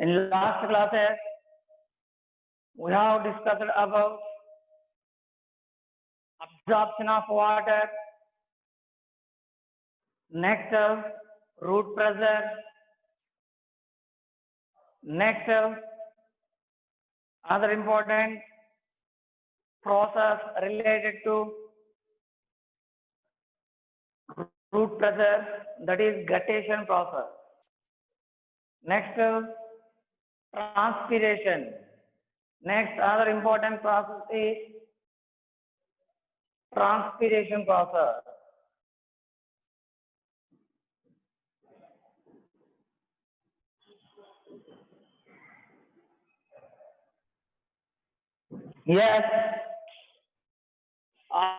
In last classes, we have discussed about absorption of water, next root pressure, next other important process related to root pressure, that is guttation process. Next transpiration. Next other important process is transpiration process. Yes,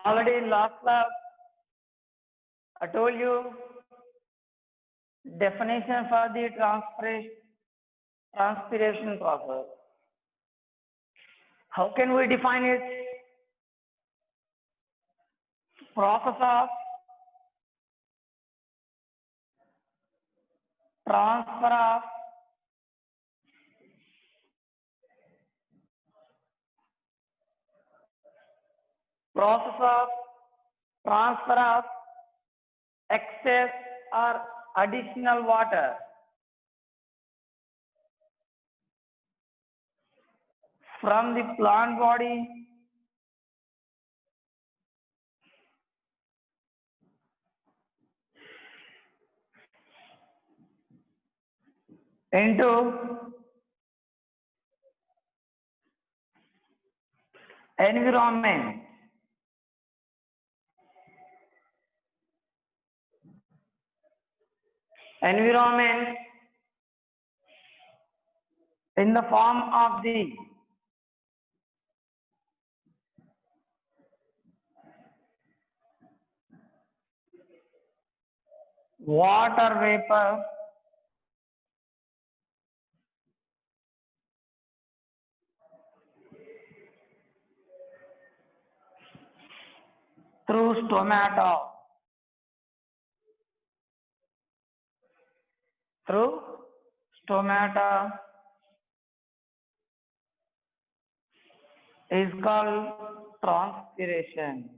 already in last class I told you definition for the transpiration process. How can we define it? Process of transfer of excess or additional water from the plant body into environment. Environment in the form of the water vapor through stomata. Through stomata is called transpiration.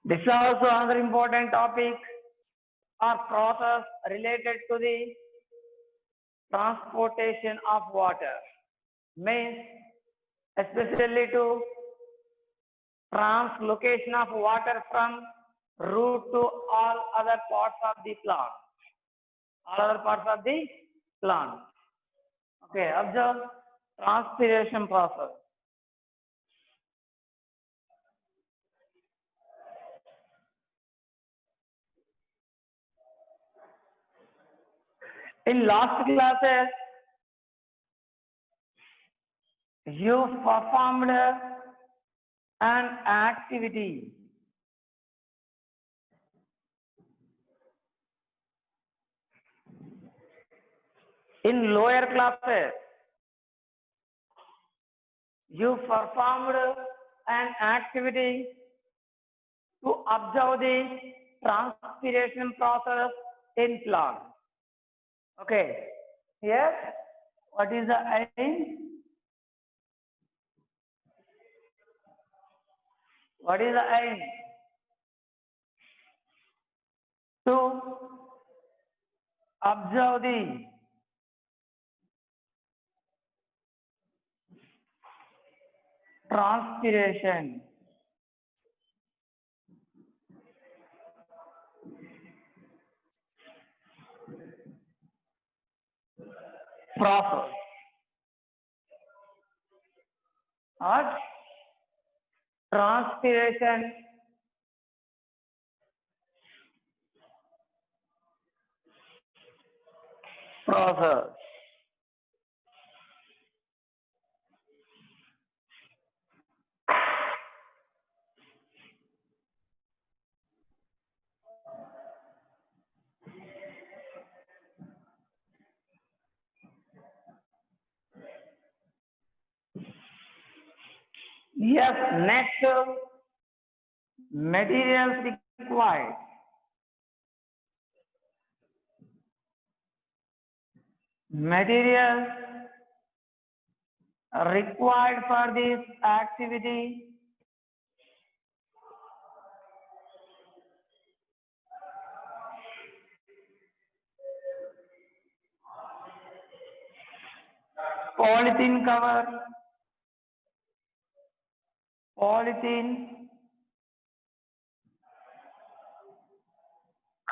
This is also another important topic or process related to the transportation of water. Means especially to translocation of water from root to all other parts of the plant. All other parts of the plant. Okay, observe transpiration process. In last classes, you performed an activity. In lower classes, you performed an activity to observe the transpiration process in plant. Okay, here, what is the aim? What is the aim? To observe the transpiration process or transpiration process. Yes, next Materials required. Materials required for this activity. Polythene cover. Polythene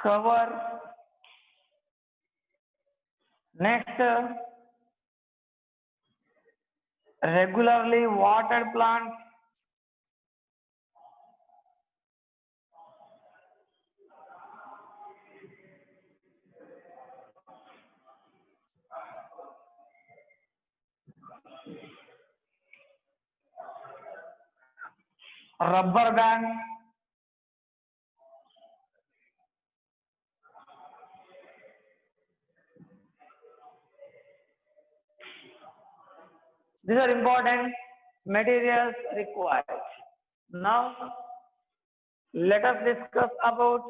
cover. Next, regularly watered plants. Rubber band. These are important materials required. Now, let us discuss about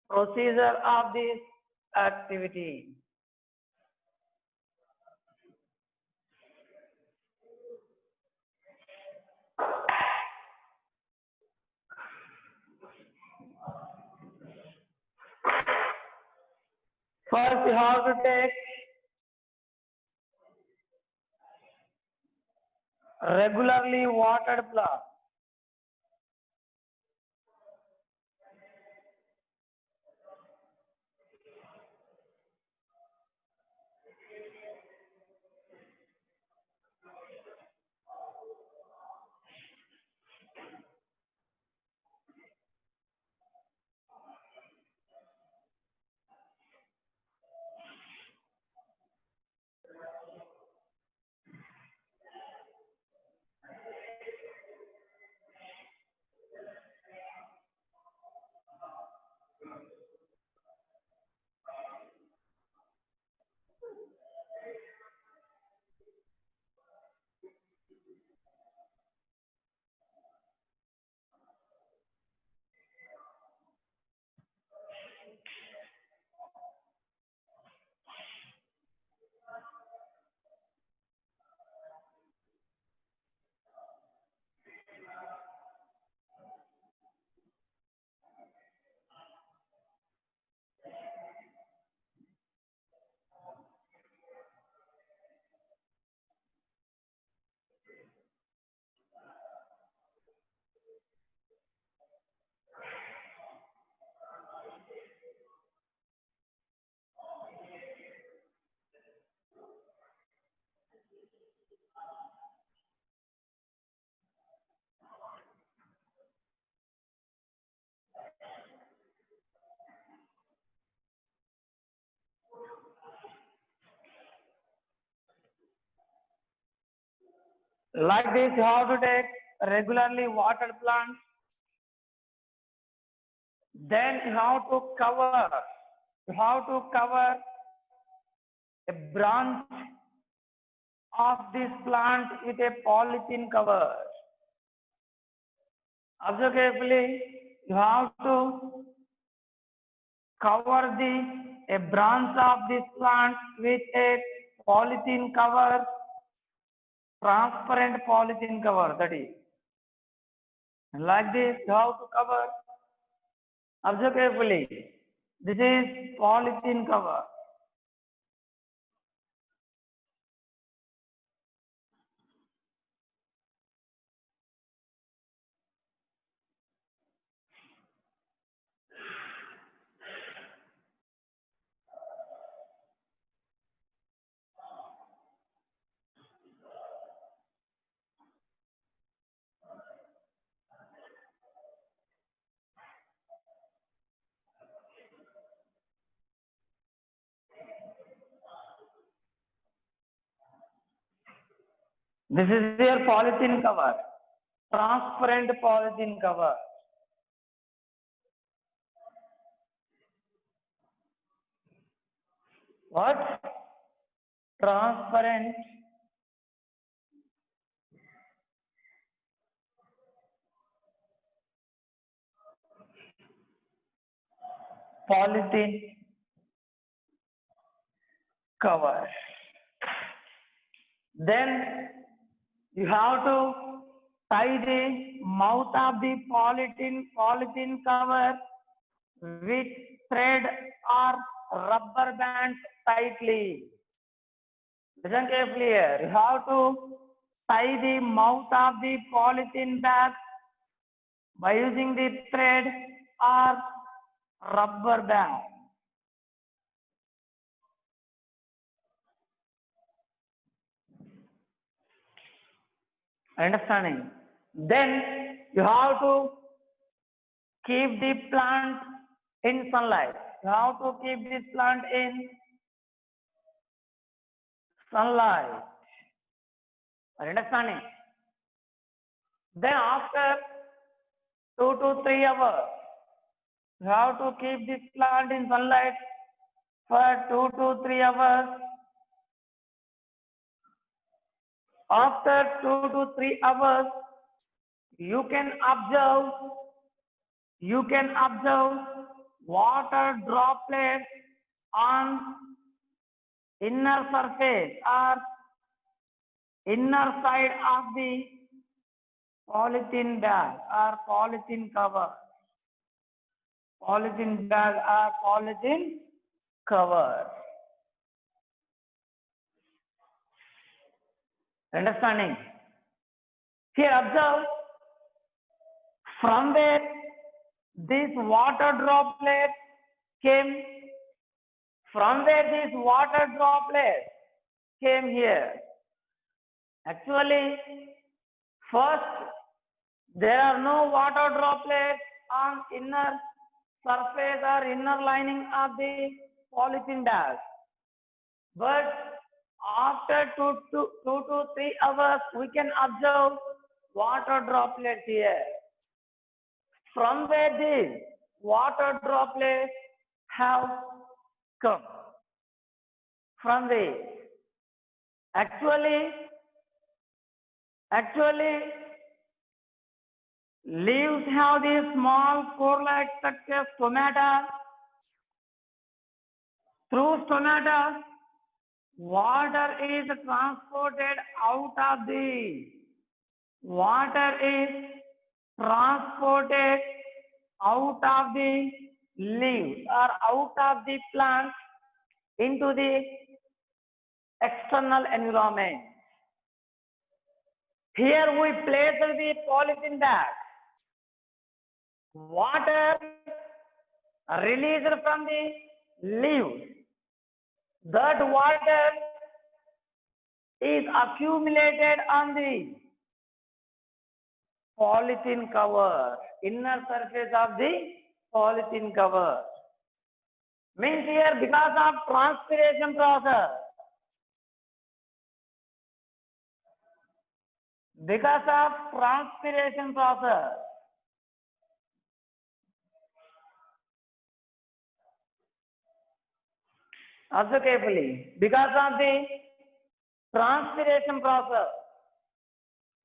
procedure of this activity. First, you have to take regularly watered plant. Like this, you have to take regularly watered plants. Then you have to cover a branch of this plant with a polythene cover. Observe carefully, you have to cover a branch of this plant with a polythene cover, transparent polythene cover, that is. Like this, you have to cover. Observe carefully. This is polythene cover. This is your polythene cover, transparent polythene cover. What? Transparent polythene cover. Then you have to tie the mouth of the polythene cover with thread or rubber bands tightly. Listen carefully here. You have to tie the mouth of the polythene bag by using the thread or rubber band. Understanding? Then you have to keep the plant in sunlight. You have to keep this plant in sunlight. Are you understanding? Then after 2 to 3 hours, you have to keep this plant in sunlight for 2 to 3 hours. After 2 to 3 hours, you can observe water droplets on inner surface or inner side of the polythene bag or polythene cover. Polythene bag or polythene cover. Understanding? Here observe from where this water droplet came, here. Actually, first there are no water droplets on inner surface or inner lining of the polythene bag. But after 2 to 3 hours, we can observe water droplets here. From where these water droplets have come? From the actually leaves have these small core-like structures, stomata. Through stomata, water is transported out of the leaves or out of the plant into the external environment. Here we place the polythene bag. Water released from the leaves. That water is accumulated on the polythene cover, inner surface of the polythene cover. Means here because of transpiration process. Also carefully, because of the transpiration process,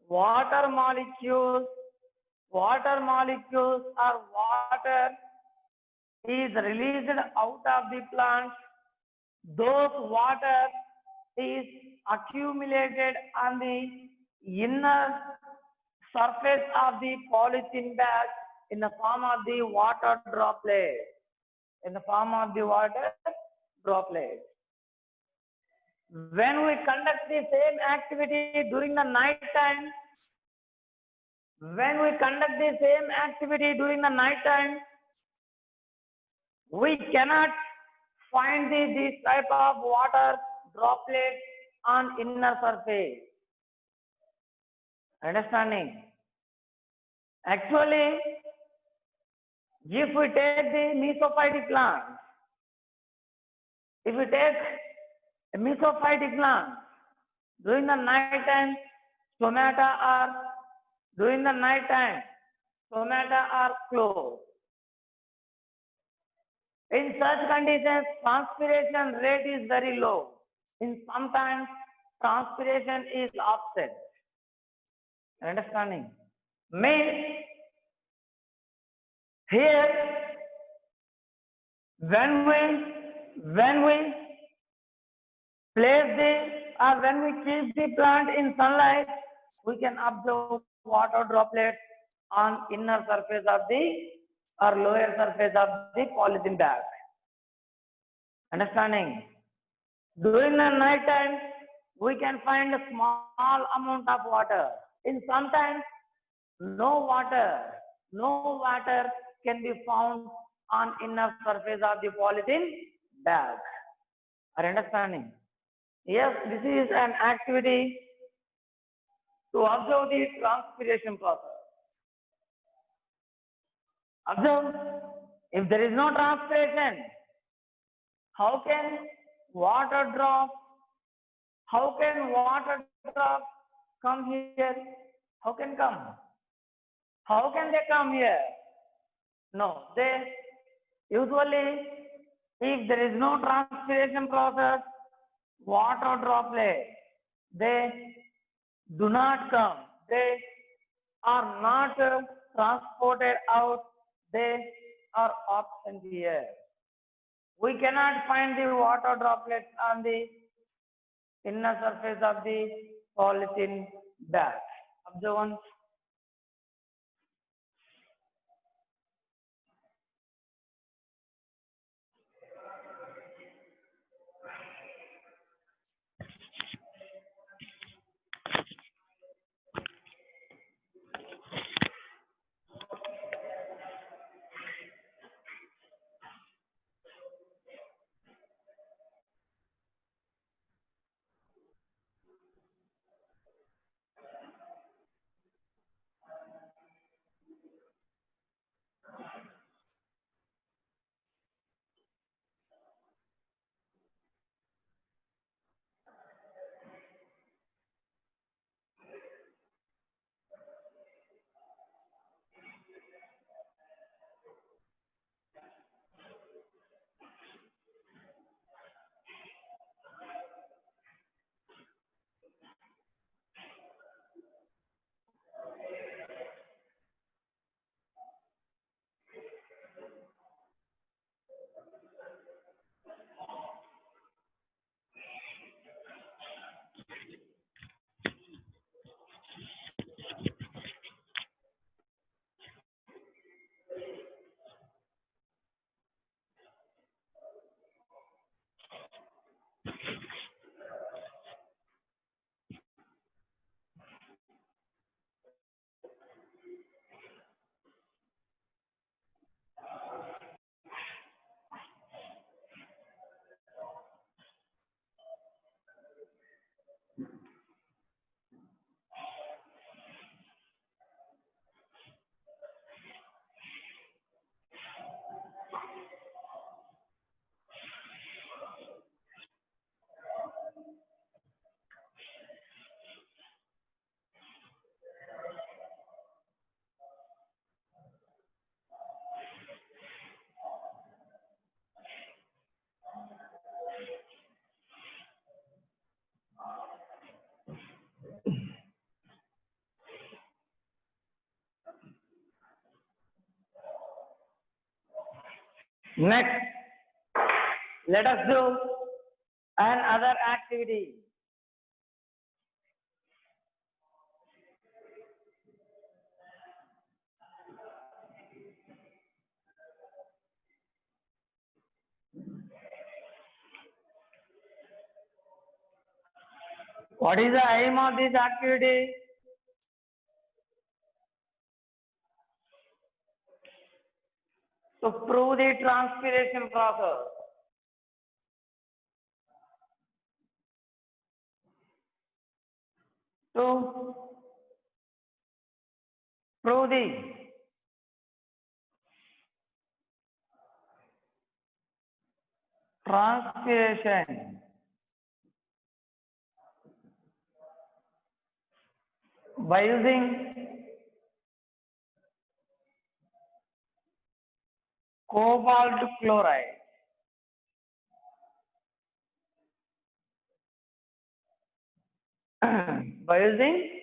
water molecules or water is released out of the plant. Those water is accumulated on the inner surface of the polythene bag in the form of the water droplet. When we conduct the same activity during the night time, we cannot find this type of water droplets on inner surface. Understanding? Actually, if we take the mesophytic plant, during the night time, stomata are closed. In such conditions, transpiration rate is very low. Sometimes transpiration is absent. Understanding? Means here When we place the or when we keep the plant in sunlight, we can observe water droplets on inner surface of the or lower surface of the polythene bag. Understanding? During the night time, we can find a small amount of water. In sometimes, no water can be found on inner surface of the polythene bag. Are you understanding? Yes, this is an activity to observe the transpiration process. Observe, if there is no transpiration, how can water drop? How can water drop come here? How can come? How can they come here? No, they usually, if there is no transpiration process, water droplets, they do not come. They are not transported out. They are absent here. We cannot find the water droplets on the inner surface of the polythene bag. Observe once. Next, let us do another activity. What is the aim of this activity? To prove the transpiration process. To prove the transpiration by using cobalt chloride. By using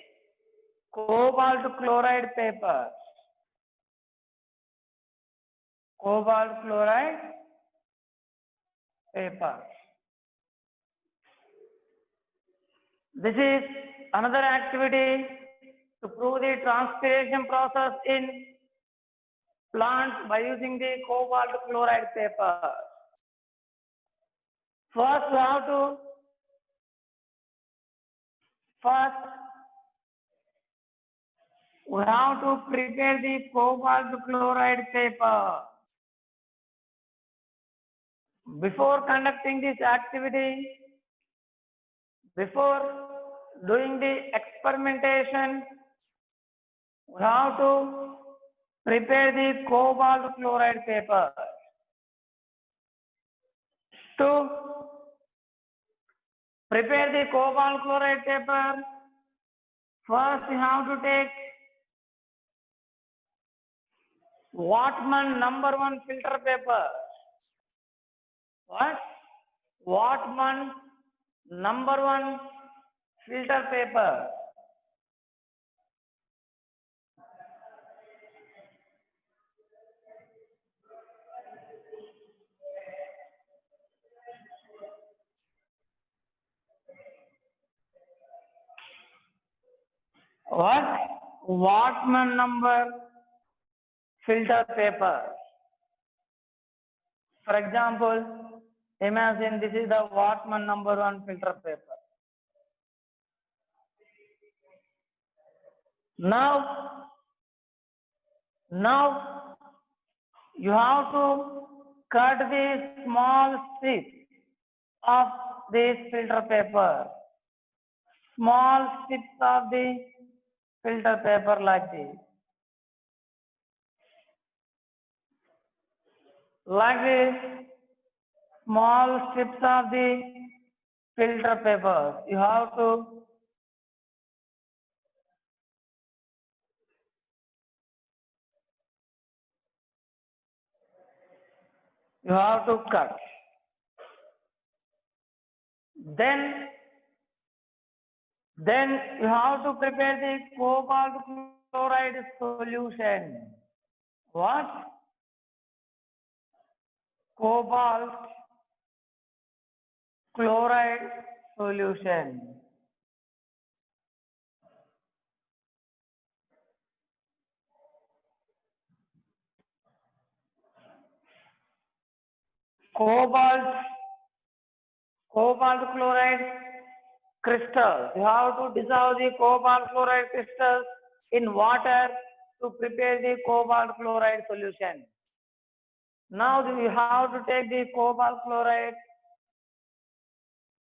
cobalt chloride paper. Cobalt chloride paper. This is another activity to prove the transpiration process in plants by using the cobalt chloride paper. First, we have to prepare the cobalt chloride paper. Before conducting this activity, before doing the experimentation, we have to prepare the cobalt chloride paper. To prepare the cobalt chloride paper, first you have to take Whatman #1 filter paper. What? Whatman #1 filter paper. What? Whatman number filter paper. For example, imagine this is the Whatman #1 filter paper. Now you have to cut the small strips of this filter paper. Small strips of the filter paper like this. Like this, small strips of the filter paper. You have to cut. Then you have to prepare the cobalt chloride solution. What? Cobalt chloride solution. Cobalt chloride crystals. You have to dissolve the cobalt chloride crystals in water to prepare the cobalt chloride solution. Now you have to take the cobalt chloride.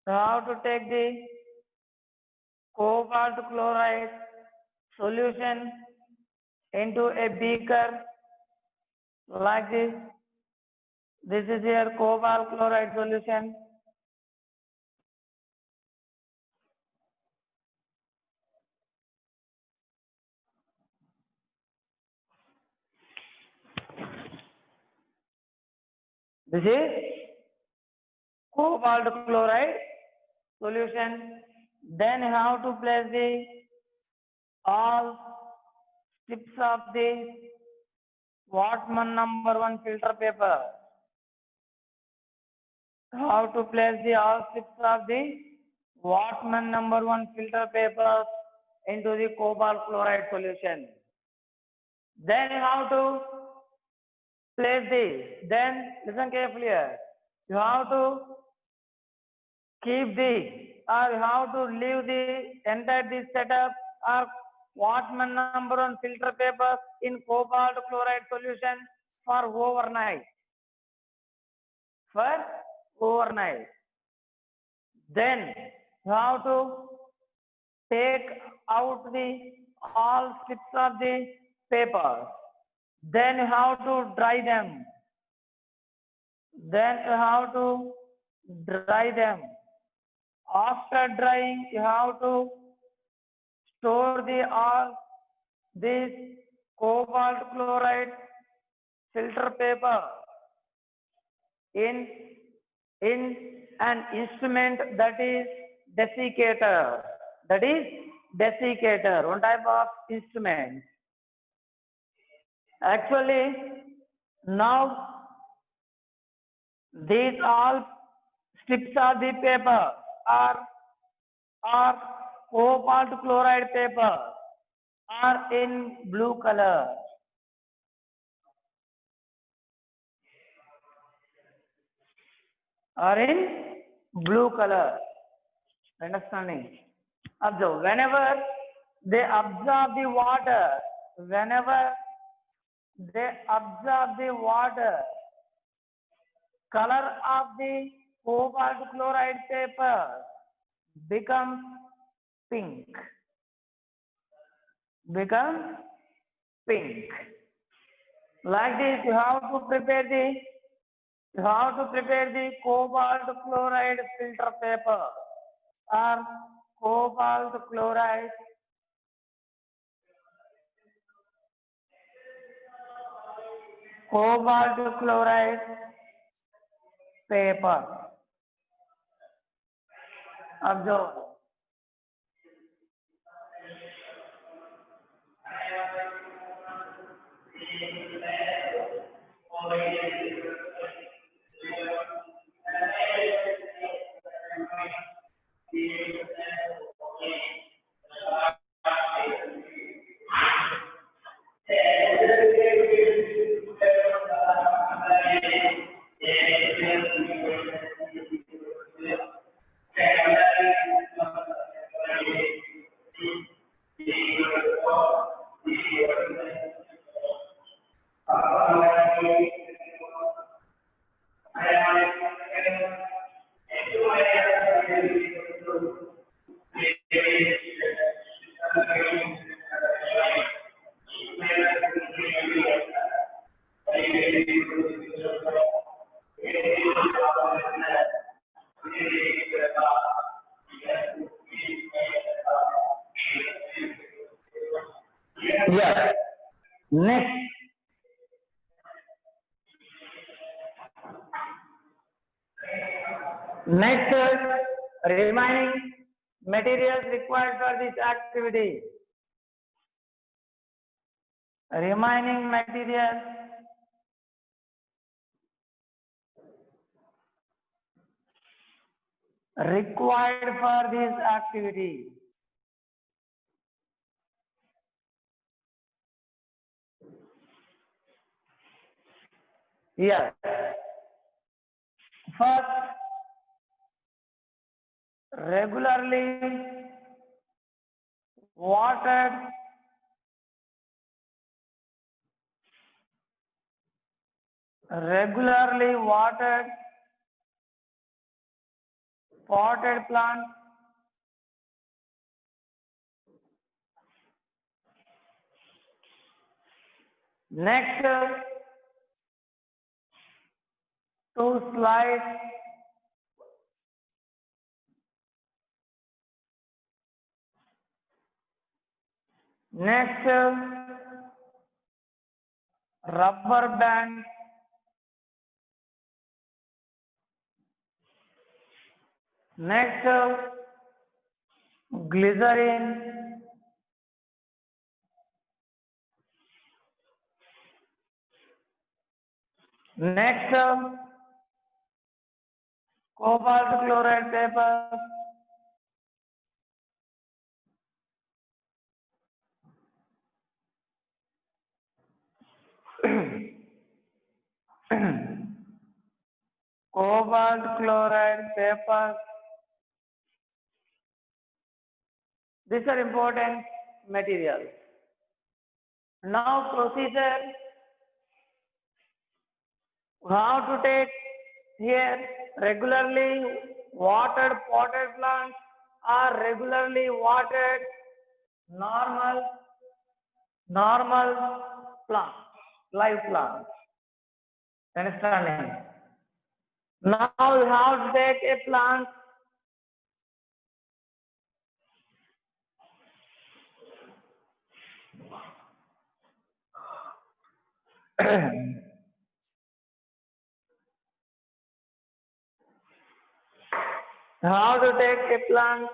You have to take the cobalt chloride solution into a beaker like this. This is your cobalt chloride solution. This is cobalt chloride solution. Then you have to place the all strips of the Whatman #1 filter paper. How to place the all strips of the Whatman #1 filter paper into the cobalt chloride solution. Then you have to place this. Then listen carefully here. You have to keep the or you have to leave the entire this setup or Whatman #1 filter paper in cobalt chloride solution for overnight. For overnight. Then you have to take out the all strips of the paper. Then you have to dry them. Then you have to dry them. After drying, you have to store the all this cobalt chloride filter paper in an instrument that is desiccator. That is desiccator, one type of instrument. Actually, now these all strips of the paper or cobalt chloride paper are in blue color. Are in blue color. Understanding? Observe. Whenever they absorb the water, color of the cobalt chloride paper becomes pink. Like this, you have to prepare the cobalt chloride filter paper or cobalt chloride paper. Observe. Yes. Next, remaining materials required for this activity. Remaining materials required for this activity. Yes. First, regularly watered potted plant. Next, to slide rubber band. Next, glycerin. Next, cobalt chloride paper. Cobalt chloride paper. These are important materials. Now procedure, how to take here regularly watered potted plants or regularly watered normal plants, live plants. Understanding? Now you have to take a plant how to take a plant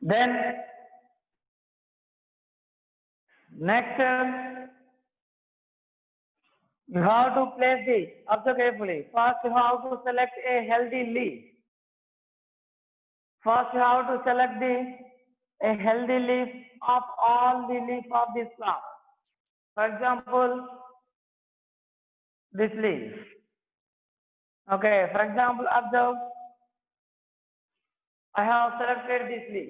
Then next, you have to place the, observe carefully. First, you have to select a healthy leaf. First, you have to select a healthy leaf of all the leaf of this plant. For example, this leaf. Okay, for example, observe. I have selected this leaf.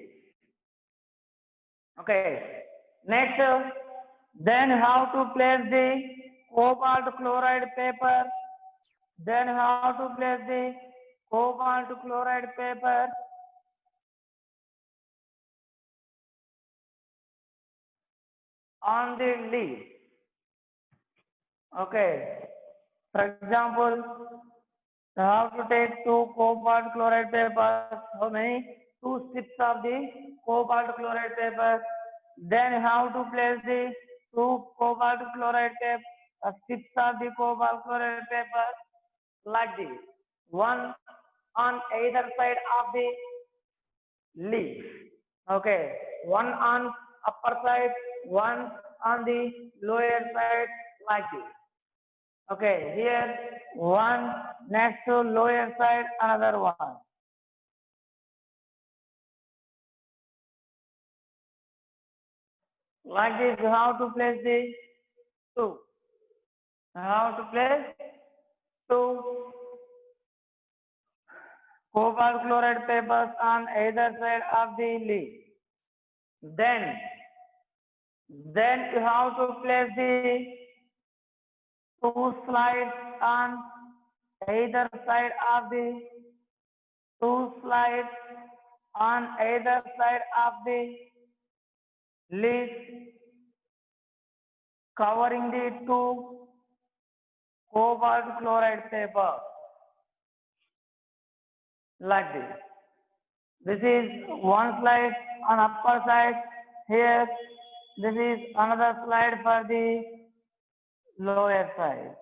Okay. Next, then you have to place the cobalt chloride paper. Then you have to place the cobalt chloride paper on the leaf. Okay. For example, you have to take 2 cobalt chloride papers. How many? 2 strips of the cobalt chloride paper. Then you have to place the 2 cobalt chloride strips of the cobalt chloride paper like this. One on either side of the leaf. Okay. One on upper side, one on the lower side like this. Okay, here one next to lower side, another one. Like this, you have to place the 2. You have to place 2 cobalt chloride papers on either side of the leaf. Then you have to place the 2 slides on either side of the 2 slides on either side of the leaf, covering the 2 cobalt chloride paper like this. This is one slide on upper side. Here, this is another slide for the lower side.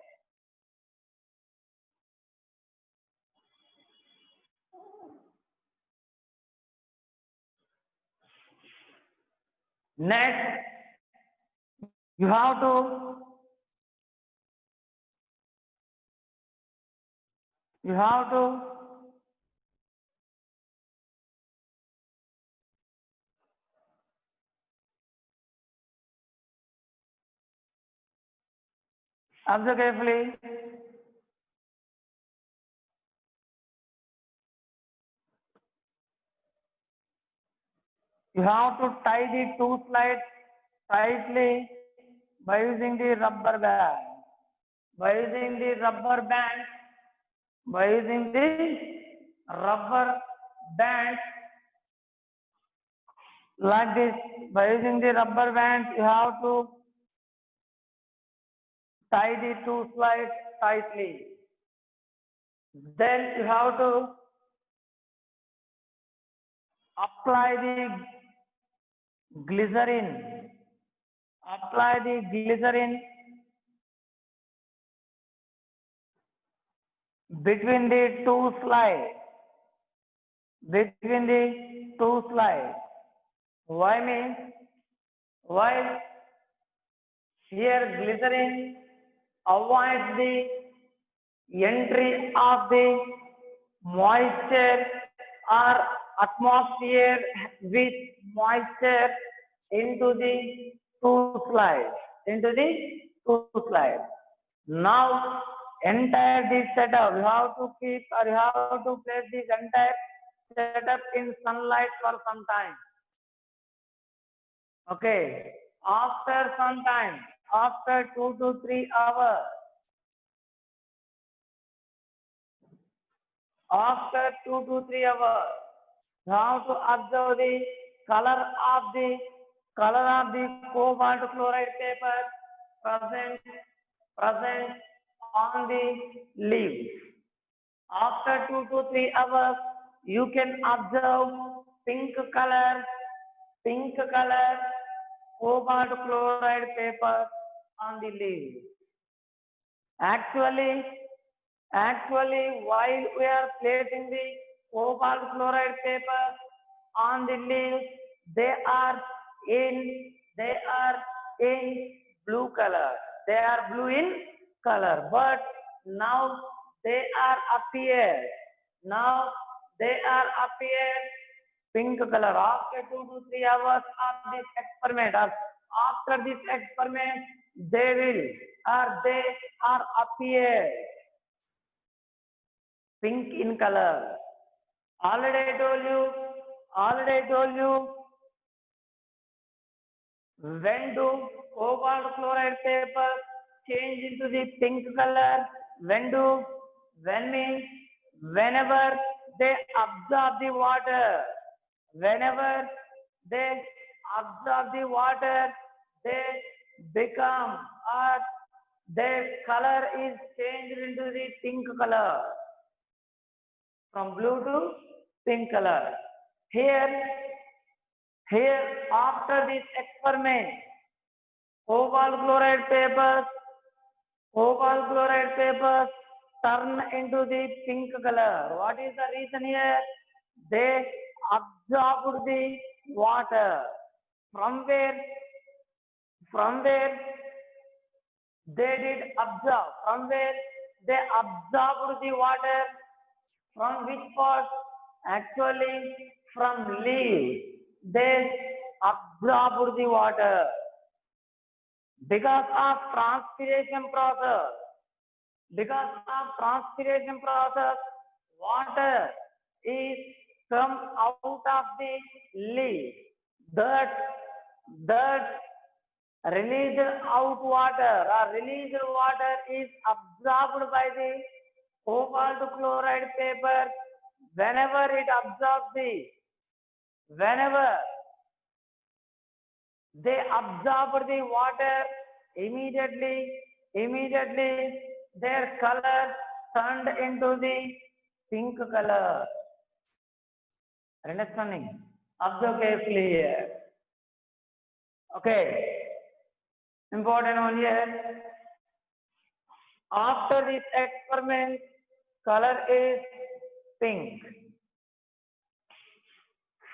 Next, you have to observe carefully. You have to tie the 2 slides tightly by using the rubber band. By using the rubber band, like this. By using the rubber band, you have to tie the 2 slides tightly. Then you have to apply the glycerin. Apply the glycerin between the 2 slides. Between the 2 slides. Why means? Why? Here glycerin avoids the entry of the moisture or atmosphere with moisture into the 2 slides. Now entire this setup you have to keep, or you have to place this entire setup in sunlight for some time. Okay. After some time, after 2 to 3 hours, you have to observe the color of the cobalt chloride paper present on the leaves. After 2 to 3 hours, you can observe pink color cobalt chloride paper on the leaves. Actually, while we are placing the cobalt chloride paper on the leaves, they are in blue color. They are blue in color, but now they are appeared. Now they are appeared pink color after 2 to 3 hours of this experiment. After this experiment, they are appeared pink in color. Already I told you, when do cobalt chloride paper change into the pink color? When means whenever they absorb the water. Whenever they absorb the water, they become, or their color is changed into the pink color. From blue to pink color. Here after this experiment, cobalt chloride papers turn into the pink color. What is the reason here? They absorbed the water. From where they did absorb? From where they absorbed the water? From which part? Actually, from leaves. They absorb the water. Because of transpiration process, water is come out of the leaf. That released water is absorbed by the cobalt chloride paper. Whenever they absorb the water, immediately their color turned into the pink color. Understanding? Observe carefully here. Okay. Important one here. After this experiment, color is pink.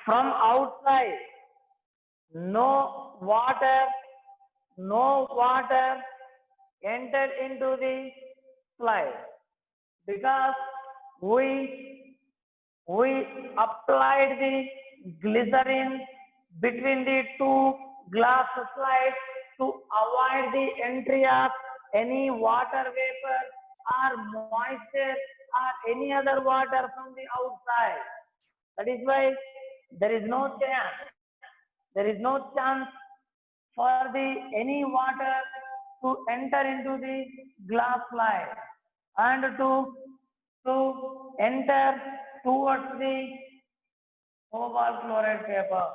From outside, no water entered into the slide because we applied the glycerin between the two glass slides to avoid the entry of any water vapor or moisture or any other water from the outside. That is why there is no chance for any water to enter into the glass slide and to enter towards the cobalt chloride paper.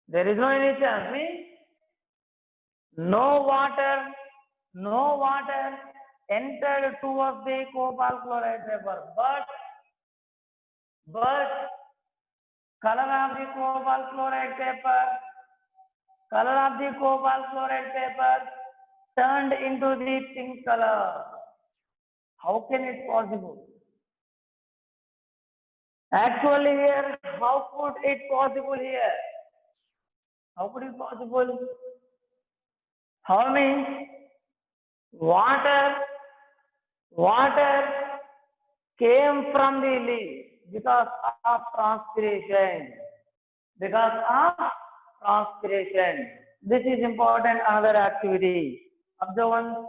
There is no any chance. Means no water entered towards the cobalt chloride paper, but color of the cobalt chloride paper turned into the pink color. How can it possible? Actually here, how could it possible here? How could it possible? How means water came from the leaf because of transpiration. This is important another activity. Observe one.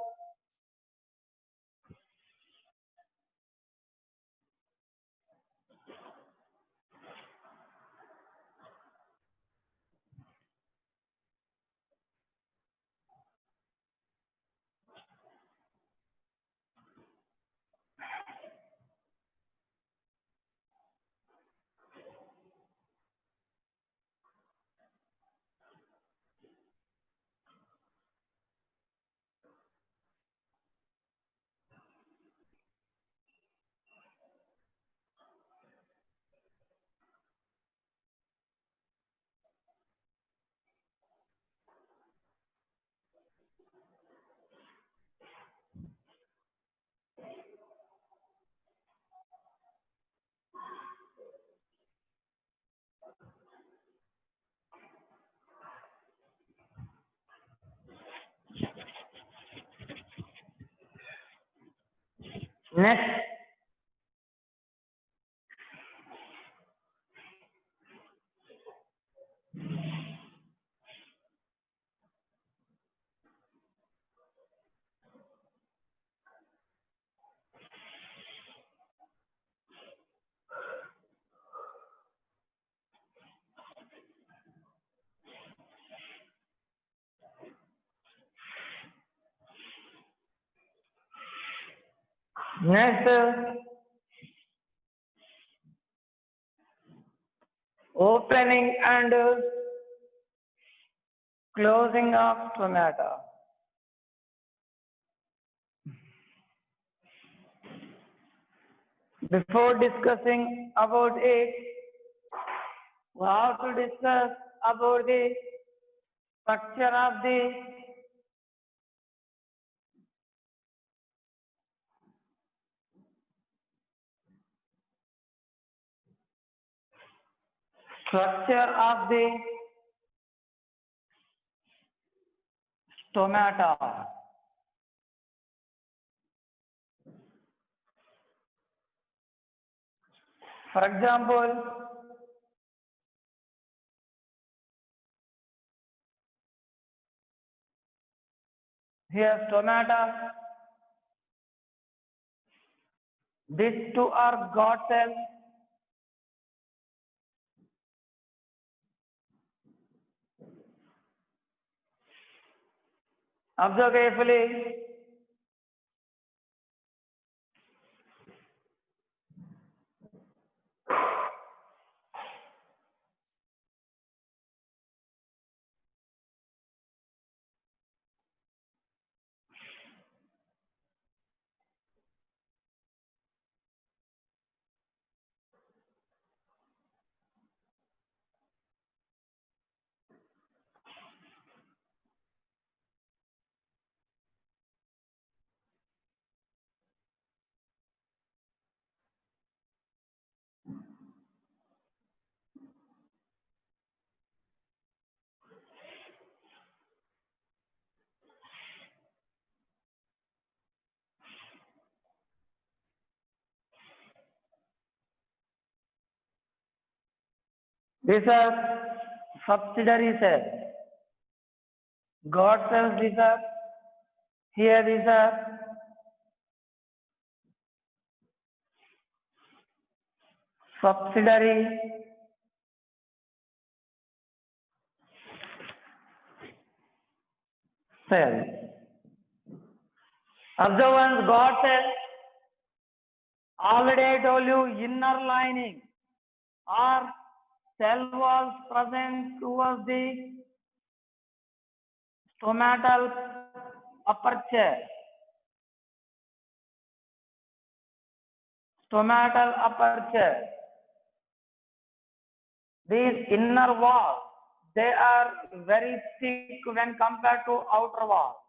Next, opening and closing of stomata. Before discussing about it, we have to discuss about the structure of the stomata. For example, here stomata, these two are God cells. Observe carefully. These are subsidiary cells. God cells, these are here, these are subsidiary cells. Observe once God cells, already I told you inner lining or cell walls present towards the stomatal aperture. Stomatal aperture. These inner walls, they are very thick when compared to outer wall.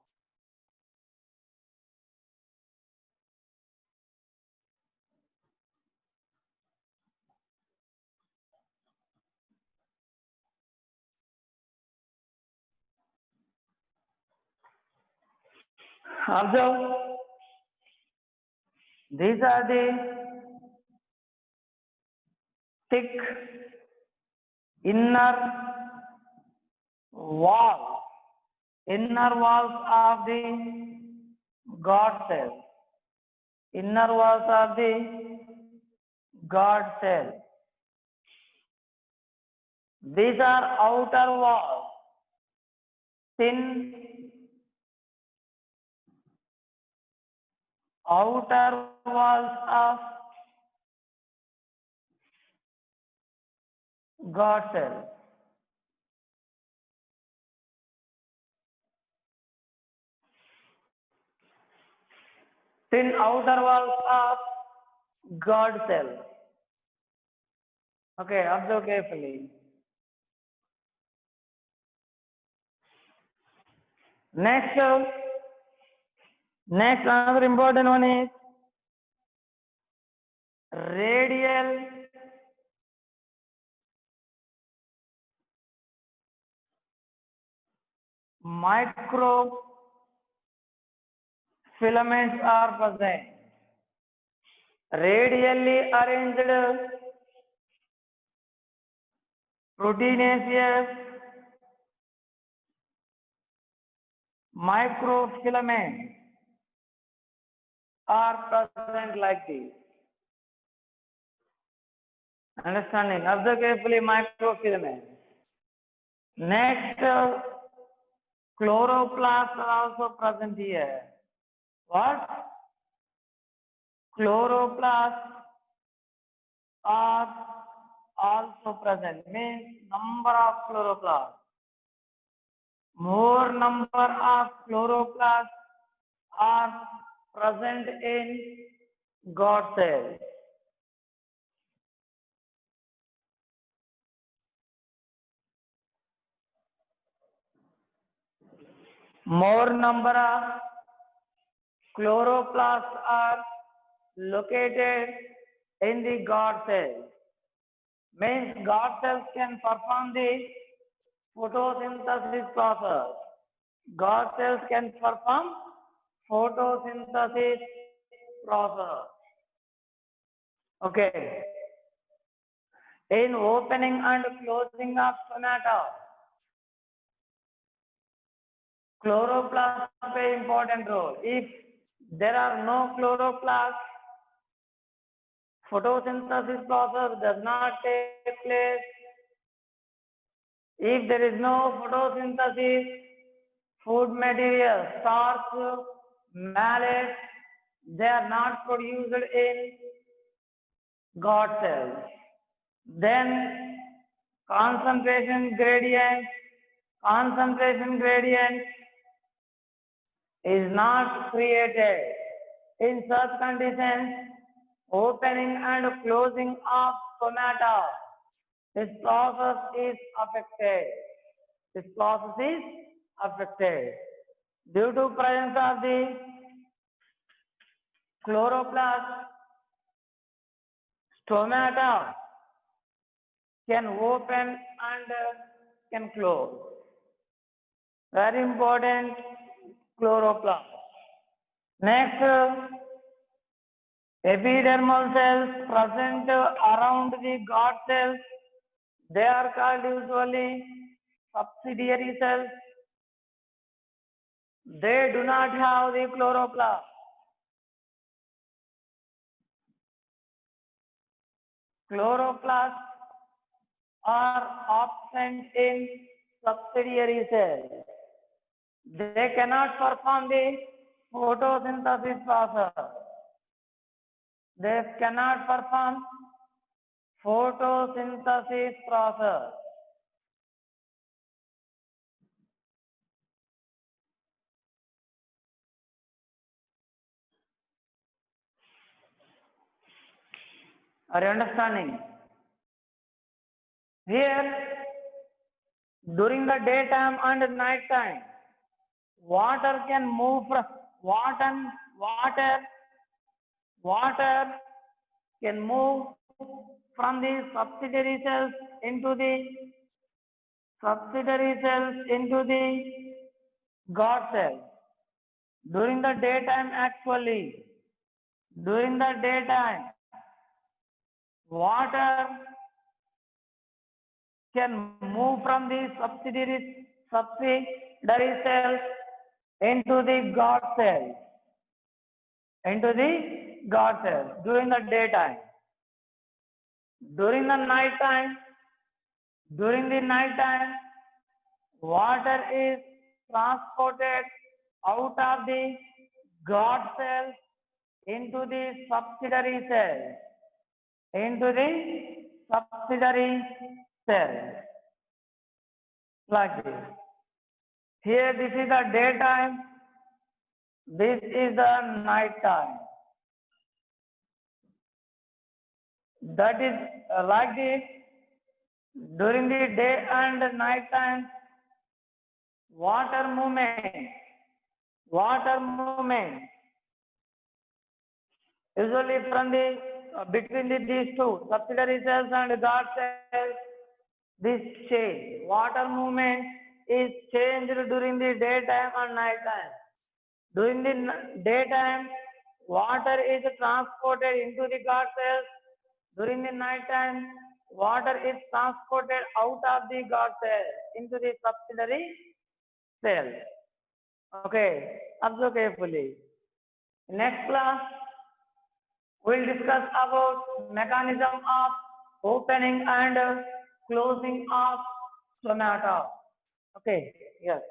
Observe, these are the thick inner walls of the God cell. Inner walls of the God cell. These are outer walls, thin outer walls of God cell. Thin outer walls of God cell. Okay, observe carefully. Next, another important one is radial microfilaments are present. radially arranged proteinaceous microfilaments are present like this. Understanding? Observe carefully microfilaments. Next, chloroplasts are also present here. What? Chloroplasts are also present. Means number of chloroplasts. More number of chloroplasts are present in God cells. More number of chloroplasts are located in the God cells. Means God cells can perform the photosynthesis process. God cells can perform photosynthesis process. Okay. In opening and closing of stomata, chloroplasts play important role. If there are no chloroplasts, photosynthesis process does not take place. If there is no photosynthesis, food material, starch, mallate, they are not produced in God cells. Then concentration gradient is not created. In such conditions, opening and closing of stomata, this process is affected. This process is affected. Due to presence of the chloroplast, stomata can open and can close. Very important, chloroplast. Next, epidermal cells present around the God cells. They are called usually subsidiary cells. They do not have the chloroplast. Chloroplasts are absent in subsidiary cells. They cannot perform the photosynthesis process. They cannot perform photosynthesis process. Are you understanding? Here, during the daytime and night time, water can move from water can move from the subsidiary cells into the God cells. During the daytime, actually, during the daytime, water can move from the subsidiary cells into the God cells. During the daytime. During the night time, water is transported out of the God cells into the subsidiary cells. Like this. Here, this is the daytime. This is the night time. That is like this. During the day and night time, water movement, usually from the between these two subsidiary cells and God cells, this change, water movement is changed during the daytime and night time. During the daytime, water is transported into the guard cells. During the night time, water is transported out of the guard cell into the subsidiary cell. Okay, observe carefully. Next class, we'll discuss about mechanism of opening and closing of stomata. Okay, yes.